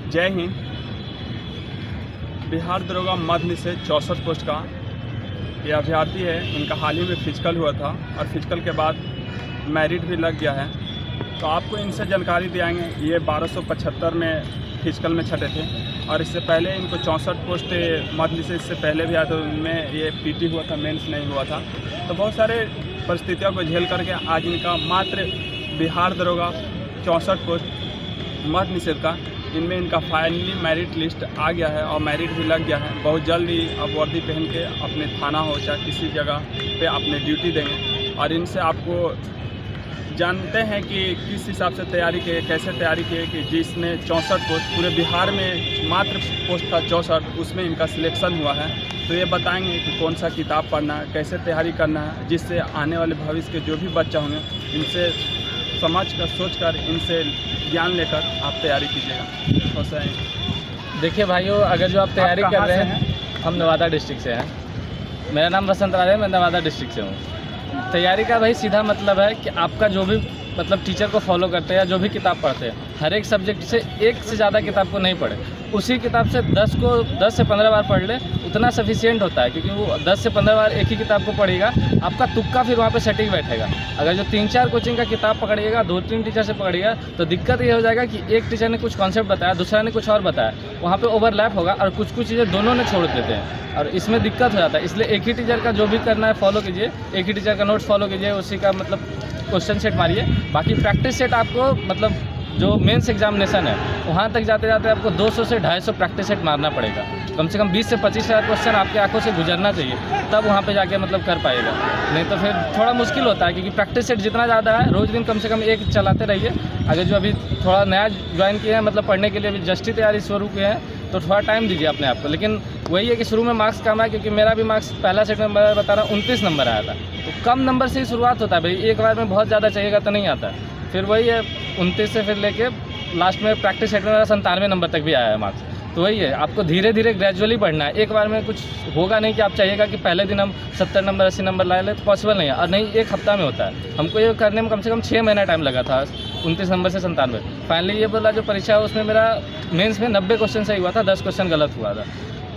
जय हिंद। बिहार दरोगा मध्य निषेध 64 पोस्ट का ये अभ्यर्थी है। इनका हाल ही में फिजिकल हुआ था और फिजिकल के बाद मेरिट भी लग गया है। तो आपको इनसे जानकारी दिलाएंगे। ये 1275 में फिजिकल में छठे थे और इससे पहले इनको 64 पोस्ट मध्य निषेध से पहले भी आया था। उनमें ये पीटी हुआ था, मेंस नहीं हुआ था। तो बहुत सारे परिस्थितियों को झेल करके आज इनका मात्र बिहार दरोगा 64 पोस्ट मध्य निषेध का इनमें इनका फाइनली मेरिट लिस्ट आ गया है और मेरिट भी लग गया है। बहुत जल्द ही अब वर्दी पहन के अपने थाना हो चाहे किसी जगह पे अपने ड्यूटी देंगे। और इनसे आपको जानते हैं कि किस हिसाब से तैयारी किए, कैसे तैयारी किए कि जिसने 64 पोस्ट पूरे बिहार में मात्र पोस्ट था 64, उसमें इनका सिलेक्शन हुआ है। तो ये बताएंगे कि कौन सा किताब पढ़ना है, कैसे तैयारी करना है, जिससे आने वाले भविष्य के जो भी बच्चा होंगे इनसे समझ कर सोच कर इनसे ज्ञान लेकर आप तैयारी कीजिएगा। तो सही देखिए भाइयों, अगर जो आप तैयारी कर रहे हैं, हम नवादा डिस्ट्रिक्ट से हैं। मेरा नाम बसंत राज है, मैं नवादा डिस्ट्रिक्ट से हूँ। तैयारी का भाई सीधा मतलब है कि आपका जो भी मतलब टीचर को फॉलो करते हैं या जो भी किताब पढ़ते हैं, हर एक सब्जेक्ट से एक से ज़्यादा किताब को नहीं पढ़े। उसी किताब से 10 से 15 बार पढ़ ले, उतना सफिशिएंट होता है। क्योंकि वो 10 से 15 बार एक ही किताब को पढ़ेगा, आपका तुक्का फिर वहाँ पे सटीक बैठेगा। अगर जो 3-4 कोचिंग का किताब पकड़िएगा, 2-3 टीचर से पकड़िएगा, तो दिक्कत ये हो जाएगा कि एक टीचर ने कुछ कॉन्सेप्ट बताया, दूसरा ने कुछ और बताया, वहाँ पे ओवरलैप होगा और कुछ चीज़ें दोनों ने छोड़ देते हैं और इसमें दिक्कत हो जाता है। इसलिए एक ही टीचर का जो भी करना है फॉलो कीजिए, एक ही टीचर का नोट्स फॉलो कीजिए, उसी का मतलब क्वेश्चन सेट मारिए। बाकी प्रैक्टिस सेट आपको मतलब जो मेंस एग्जामिनेशन है वहाँ तक जाते जाते आपको 200 से 250 प्रैक्टिस सेट मारना पड़ेगा। कम से कम 20 से 25 हज़ार क्वेश्चन आपकी आंखों से गुजरना चाहिए, तब वहाँ पे जाके मतलब कर पाएगा। नहीं तो फिर थोड़ा मुश्किल होता है, क्योंकि प्रैक्टिस सेट जितना ज़्यादा है, रोज़ दिन कम से कम एक चलाते रहिए। अगर जो अभी थोड़ा नया ज्वाइन किए हैं, मतलब पढ़ने के लिए अभी जस्ट ही तैयारी शुरू किए हैं, तो थोड़ा टाइम दीजिए अपने आप को। लेकिन वही है कि शुरू में मार्क्स कम है, क्योंकि मेरा भी मार्क्स पहला सेट में मैं बता रहा हूँ 29 नंबर आया था। तो कम नंबर से ही शुरुआत होता है भाई, एक बार में बहुत ज़्यादा चाहिएगा तो नहीं आता। फिर वही है 29 से फिर लेके लास्ट में प्रैक्टिस सेट में मेरा 97 नंबर तक भी आया है मार्क्स। तो वही है, आपको धीरे धीरे ग्रेजुअली पढ़ना है। एक बार में कुछ होगा नहीं कि आप चाहिएगा कि पहले दिन हम 70 नंबर 80 नंबर ला ले, तो पॉसिबल नहीं है। और नहीं, एक हफ्ता में होता है। हमको ये करने में कम से कम 6 महीना टाइम लगा था, 29 नंबर से 97। फाइनली ये बोला जो परीक्षा है उसमें मेरा मेंस में 90 क्वेश्चन सही हुआ था, 10 क्वेश्चन गलत हुआ था।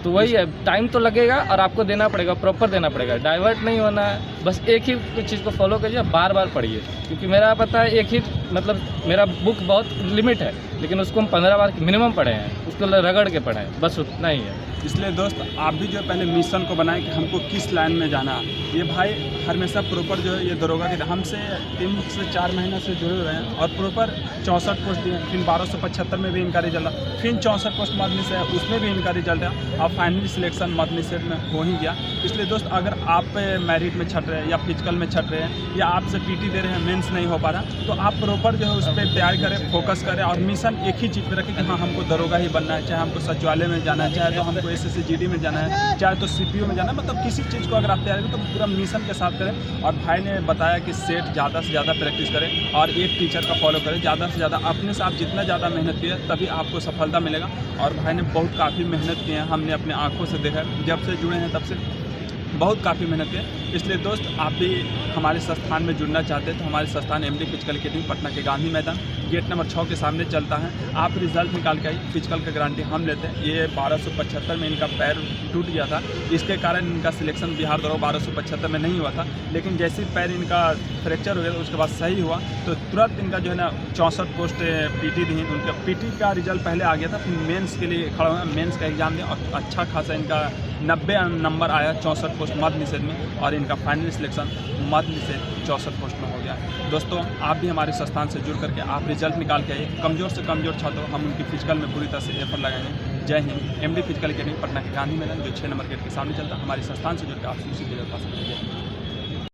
तो वही है, टाइम तो लगेगा और आपको देना पड़ेगा, प्रॉपर देना पड़ेगा, डाइवर्ट नहीं होना है। बस एक ही चीज़ को फॉलो कीजिए, बार बार पढ़िए। क्योंकि मेरा पता है एक ही मतलब मेरा बुक बहुत लिमिट है, लेकिन उसको हम 15 बार मिनिमम पढ़े हैं, उसको रगड़ के पढ़े हैं, बस उतना ही है। इसलिए दोस्त आप भी जो पहले मिशन को बनाएं कि हमको किस लाइन में जाना है। ये भाई हमेशा प्रॉपर जो है ये दरोगा के हमसे 3 से 4 महीने से जुड़े हुए हैं और प्रॉपर 64 पोस्ट दिए। फिर 1275 में भी इनका रिजल्ट है, फिर 64 पोस्ट मध्य निषेध उसमें भी इनका रिजल्ट है। अब फाइनली सिलेक्शन मध्य निषेध में हो ही गया। इसलिए दोस्त अगर आप मेरिट में छट रहे हैं या फिजिकल में छट रहे हैं या आपसे पीटी दे रहे हैं, मेंस नहीं हो पा रहा, तो आप प्रॉपर जो है उस पर तैयारी करें, फोकस करें और मिशन एक ही चीज़ पर रखें कि हाँ हमको दरोगा ही बनना है। चाहे हमको सचिवालय में जाना है, चाहे तो हमको SSC-GD में जाना है, चाहे तो CPU में जाना है। मतलब किसी चीज़ को अगर आप तैयारी करें तो पूरा मिशन के साथ करें। और भाई ने बताया कि सेट ज़्यादा से ज़्यादा प्रैक्टिस करें और एक टीचर का फॉलो करें। ज़्यादा से ज़्यादा अपने से आप जितना ज़्यादा मेहनत किए तभी आपको सफलता मिलेगा। और भाई ने बहुत काफ़ी मेहनत की है, हमने अपने आँखों से देखा, जब से जुड़े हैं तब से बहुत काफ़ी मेहनत की है। इसलिए दोस्त आप भी हमारे संस्थान में जुड़ना चाहते हैं तो हमारे संस्थान MD फिजिकल अकेडमी पटना के गांधी मैदान गेट नंबर 6 के सामने चलता है। आप रिजल्ट निकाल के आइए, फिजिकल का गारंटी हम लेते हैं। ये 1275 में इनका पैर टूट गया था, इसके कारण इनका सिलेक्शन बिहार दरोगा 1275 में नहीं हुआ था। लेकिन जैसे ही पैर इनका फ्रैक्चर हो गया उसके बाद सही हुआ, तो तुरंत इनका जो है ना 64 पोस्ट PT दी। उनका PT का रिजल्ट पहले आ गया था, फिर मेंस के लिए खड़ा हुआ, मेंस का एग्ज़ाम दिया और अच्छा खासा इनका 90 नंबर आया 64 पोस्ट मध्य निषेध में। और इनका फाइनल सिलेक्शन मध्य निषेध 64 पोस्ट में हो गया। दोस्तों आप भी हमारे संस्थान से जुड़ करके आप रिजल्ट निकाल के आइए। कमज़ोर से कमज़ोर छात्रों हम उनकी फिजिकल में पूरी तरह से एफर्ट लगाएंगे। जय Hind. MD physical academy Patna के गांधी मैदान जो 6 नंबर गेट के सामने चलता है। हमारे संस्थान से जुड़ कर आप उसी जगह पा सकते हैं।